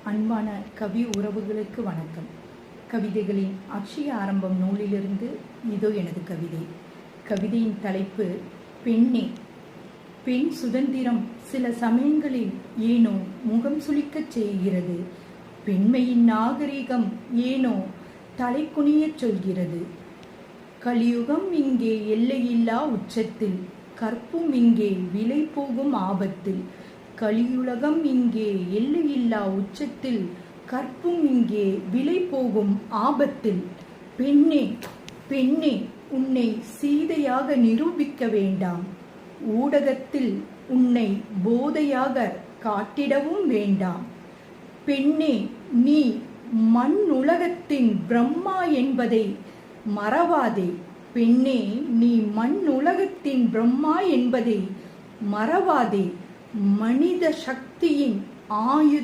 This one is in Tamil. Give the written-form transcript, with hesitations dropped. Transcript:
அன்பான கவி உறவுகளுக்கு வணக்கம். கவிதைகளின் அக்ஷய ஆரம்பம் நூலிலிருந்து இதோ எனது கவிதை. கவிதையின் தலைப்பு பெண்ணே. பெண் சுதந்திரம் சில சமயங்களில் ஏனோ முகம் சுளிக்கச் செய்கிறது. பெண்மையின் நாகரிகம் ஏனோ தலை குனியச் சொல்கிறது. கலியுகம் இங்கே எல்லையில்லா உச்சத்தில், கற்பும் இங்கே விலை போகும் ஆபத்தில். கலியுலகம் இங்கே எல்லையில்லா உச்சத்தில், கற்பும் இங்கே விலை போகும் ஆபத்தில். பெண்ணே பெண்ணே, உன்னை சீதையாக நிரூபிக்க வேண்டாம். ஊடகத்தில் உன்னை போதையாக காட்டிடவும் வேண்டாம். பெண்ணே, நீ மண் உலகத்தின் பிரம்மா என்பதை மறவாதே. பெண்ணே, நீ மண் உலகத்தின் பிரம்மா என்பதை மறவாதே. மனித சக்தியின் ஆயுத